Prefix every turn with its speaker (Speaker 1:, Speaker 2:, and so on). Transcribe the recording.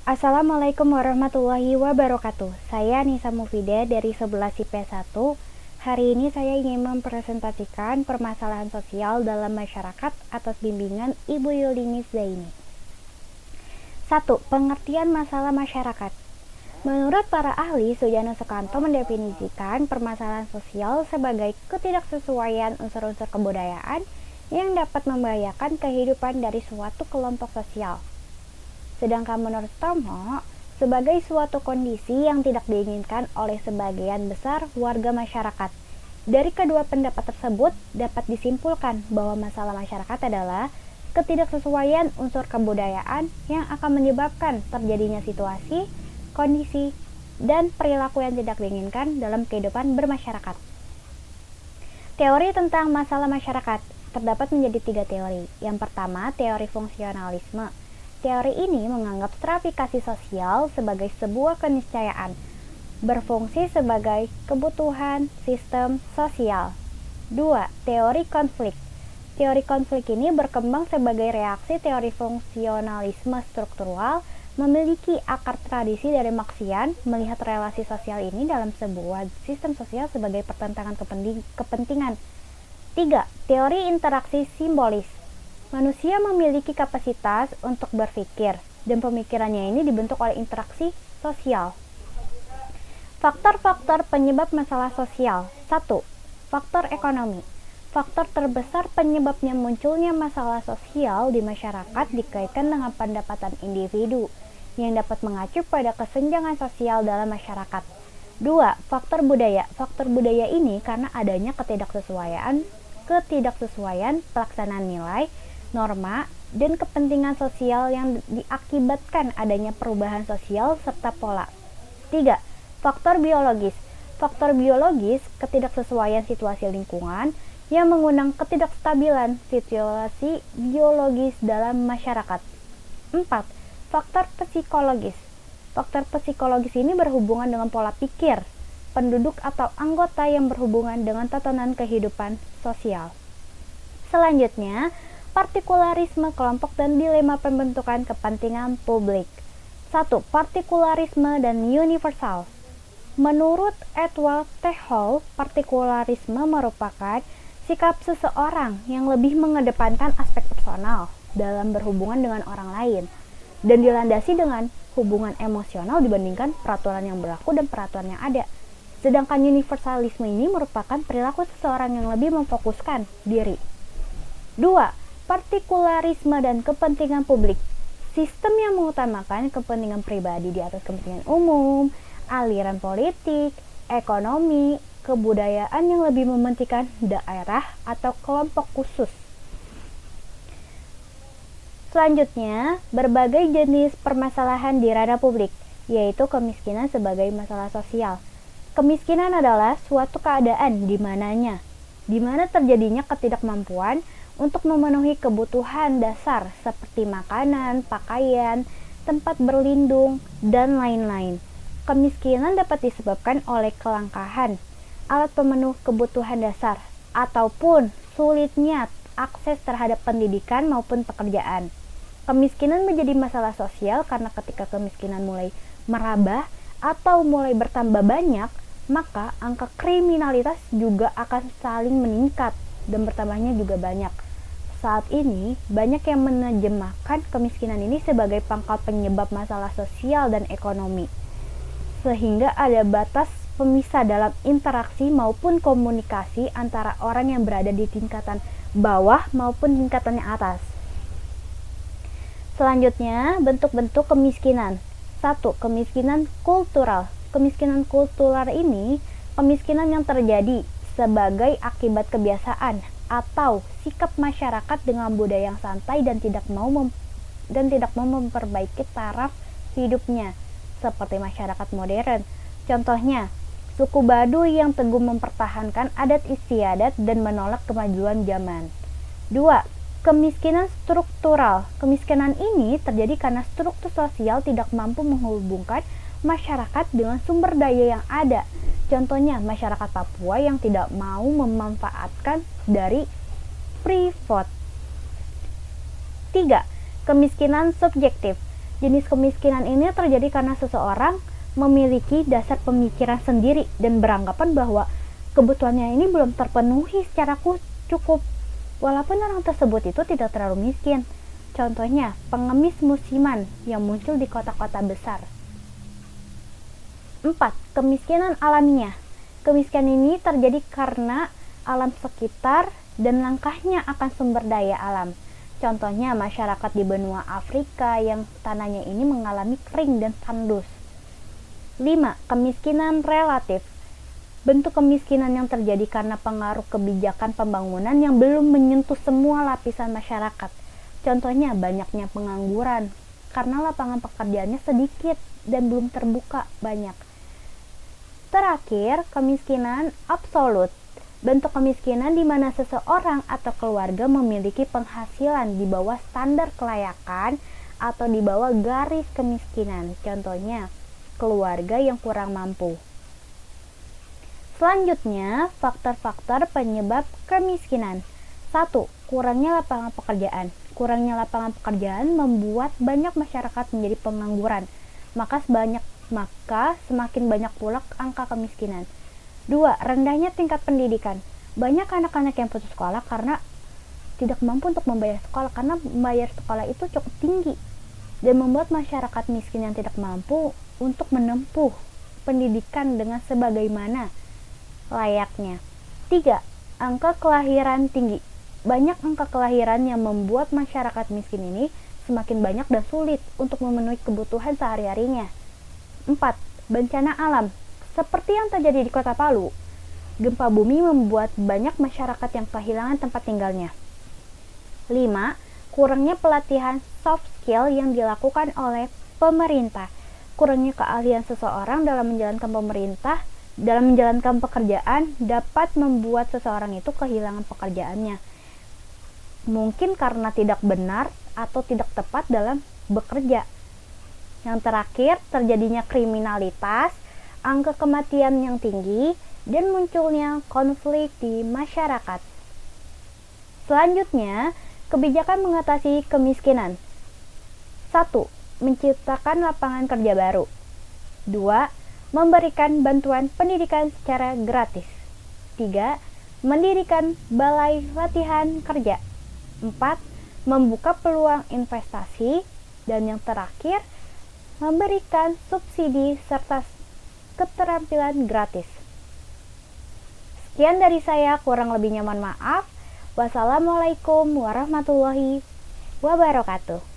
Speaker 1: Assalamualaikum warahmatullahi wabarakatuh. Saya Nisa Mufida dari 11 IP1. Hari ini saya ingin mempresentasikan permasalahan sosial dalam masyarakat atas bimbingan Ibu Yulinis Zaini. 1. Pengertian masalah masyarakat. Menurut para ahli, Sujana Sukanto mendefinisikan permasalahan sosial sebagai ketidaksesuaian unsur-unsur kebudayaan yang dapat membahayakan kehidupan dari suatu kelompok sosial. Sedangkan menurut Tomo, sebagai suatu kondisi yang tidak diinginkan oleh sebagian besar warga masyarakat. Dari kedua pendapat tersebut, dapat disimpulkan bahwa masalah masyarakat adalah ketidaksesuaian unsur kebudayaan yang akan menyebabkan terjadinya situasi, kondisi, dan perilaku yang tidak diinginkan dalam kehidupan bermasyarakat. Teori tentang masalah masyarakat terdapat menjadi 3 teori. Yang pertama, teori fungsionalisme. Teori ini menganggap stratifikasi sosial sebagai sebuah keniscayaan, berfungsi sebagai kebutuhan sistem sosial. 2. Teori konflik. Teori konflik ini berkembang sebagai reaksi teori fungsionalisme struktural, memiliki akar tradisi dari Marxian, melihat relasi sosial ini dalam sebuah sistem sosial sebagai pertentangan kepentingan. 3. Teori interaksi simbolis. Manusia memiliki kapasitas untuk berpikir, dan pemikirannya ini dibentuk oleh interaksi sosial. Faktor-faktor penyebab masalah sosial. 1. Faktor ekonomi. Faktor terbesar penyebabnya munculnya masalah sosial di masyarakat dikaitkan dengan pendapatan individu, yang dapat mengacu pada kesenjangan sosial dalam masyarakat. 2. Faktor budaya. Faktor budaya ini karena adanya ketidaksesuaian pelaksanaan nilai, norma, dan kepentingan sosial yang diakibatkan adanya perubahan sosial serta pola. 3. Faktor biologis. Faktor biologis, ketidaksesuaian situasi lingkungan yang mengundang ketidakstabilan situasi biologis dalam masyarakat. 4. Faktor psikologis. Faktor psikologis ini berhubungan dengan pola pikir penduduk atau anggota yang berhubungan dengan tatanan kehidupan sosial. Selanjutnya, partikularisme kelompok dan dilema pembentukan kepentingan publik. 1. Partikularisme dan universal. Menurut Edward T. Hall, partikularisme merupakan sikap seseorang yang lebih mengedepankan aspek personal dalam berhubungan dengan orang lain dan dilandasi dengan hubungan emosional dibandingkan peraturan yang berlaku dan peraturan yang ada. Sedangkan universalisme ini merupakan perilaku seseorang yang lebih memfokuskan diri. 2. Partikularisme dan kepentingan publik. Sistem yang mengutamakan kepentingan pribadi di atas kepentingan umum, aliran politik, ekonomi, kebudayaan yang lebih mementingkan daerah atau kelompok khusus. Selanjutnya, berbagai jenis permasalahan di ranah publik, yaitu kemiskinan sebagai masalah sosial. Kemiskinan adalah suatu keadaan di mana terjadinya ketidakmampuan untuk memenuhi kebutuhan dasar seperti makanan, pakaian, tempat berlindung, dan lain-lain. Kemiskinan dapat disebabkan oleh kelangkaan alat pemenuh kebutuhan dasar ataupun sulitnya akses terhadap pendidikan maupun pekerjaan. Kemiskinan menjadi masalah sosial karena ketika kemiskinan mulai merambah atau mulai bertambah banyak, maka angka kriminalitas juga akan saling meningkat dan bertambahnya juga banyak. Saat ini, banyak yang menerjemahkan kemiskinan ini sebagai pangkal penyebab masalah sosial dan ekonomi, sehingga ada batas pemisah dalam interaksi maupun komunikasi antara orang yang berada di tingkatan bawah maupun tingkatan yang atas. Selanjutnya, bentuk-bentuk kemiskinan. 1. Kemiskinan kultural. Kemiskinan kultural ini kemiskinan yang terjadi sebagai akibat kebiasaan atau sikap masyarakat dengan budaya yang santai dan tidak mau memperbaiki taraf hidupnya, seperti masyarakat modern. Contohnya, suku Baduy yang teguh mempertahankan adat istiadat dan menolak kemajuan zaman. 2. Kemiskinan struktural. Kemiskinan ini terjadi karena struktur sosial tidak mampu menghubungkan masyarakat dengan sumber daya yang ada. Contohnya, masyarakat Papua yang tidak mau memanfaatkan dari privat. 3. Kemiskinan subjektif. Jenis kemiskinan ini terjadi karena seseorang memiliki dasar pemikiran sendiri dan beranggapan bahwa kebutuhannya ini belum terpenuhi secara cukup, walaupun orang tersebut itu tidak terlalu miskin. Contohnya, pengemis musiman yang muncul di kota-kota besar. 4. Kemiskinan alamiah. Kemiskinan ini terjadi karena alam sekitar dan langkahnya akan sumber daya alam. Contohnya, masyarakat di benua Afrika yang tanahnya ini mengalami kering dan tandus. 5. Kemiskinan relatif. Bentuk kemiskinan yang terjadi karena pengaruh kebijakan pembangunan yang belum menyentuh semua lapisan masyarakat. Contohnya, banyaknya pengangguran karena lapangan pekerjaannya sedikit dan belum terbuka banyak. Terakhir, kemiskinan absolut. Bentuk kemiskinan di mana seseorang atau keluarga memiliki penghasilan di bawah standar kelayakan atau di bawah garis kemiskinan. Contohnya, keluarga yang kurang mampu. Selanjutnya, faktor-faktor penyebab kemiskinan. 1. Kurangnya lapangan pekerjaan. Kurangnya lapangan pekerjaan membuat banyak masyarakat menjadi pengangguran. Maka semakin banyak pula angka kemiskinan. 2. Rendahnya tingkat pendidikan. Banyak anak-anak yang putus sekolah karena tidak mampu untuk membayar sekolah, karena membayar sekolah itu cukup tinggi dan membuat masyarakat miskin yang tidak mampu untuk menempuh pendidikan dengan sebagaimana layaknya. 3. Angka kelahiran tinggi. Banyak angka kelahiran yang membuat masyarakat miskin ini semakin banyak dan sulit untuk memenuhi kebutuhan sehari-harinya. 4. Bencana alam. Seperti yang terjadi di Kota Palu, gempa bumi membuat banyak masyarakat yang kehilangan tempat tinggalnya. 5. Kurangnya pelatihan soft skill yang dilakukan oleh pemerintah. Kurangnya keahlian seseorang dalam menjalankan pekerjaan dapat membuat seseorang itu kehilangan pekerjaannya. Mungkin karena tidak benar atau tidak tepat dalam bekerja. Yang terakhir, terjadinya kriminalitas, angka kematian yang tinggi, dan munculnya konflik di masyarakat. Selanjutnya, kebijakan mengatasi kemiskinan. 1. Menciptakan lapangan kerja baru. 2. Memberikan bantuan pendidikan secara gratis. 3. Mendirikan balai latihan kerja. 4. Membuka peluang investasi. Dan yang terakhir, memberikan subsidi serta keterampilan gratis. Sekian dari saya, kurang lebihnya mohon maaf. Wassalamualaikum warahmatullahi wabarakatuh.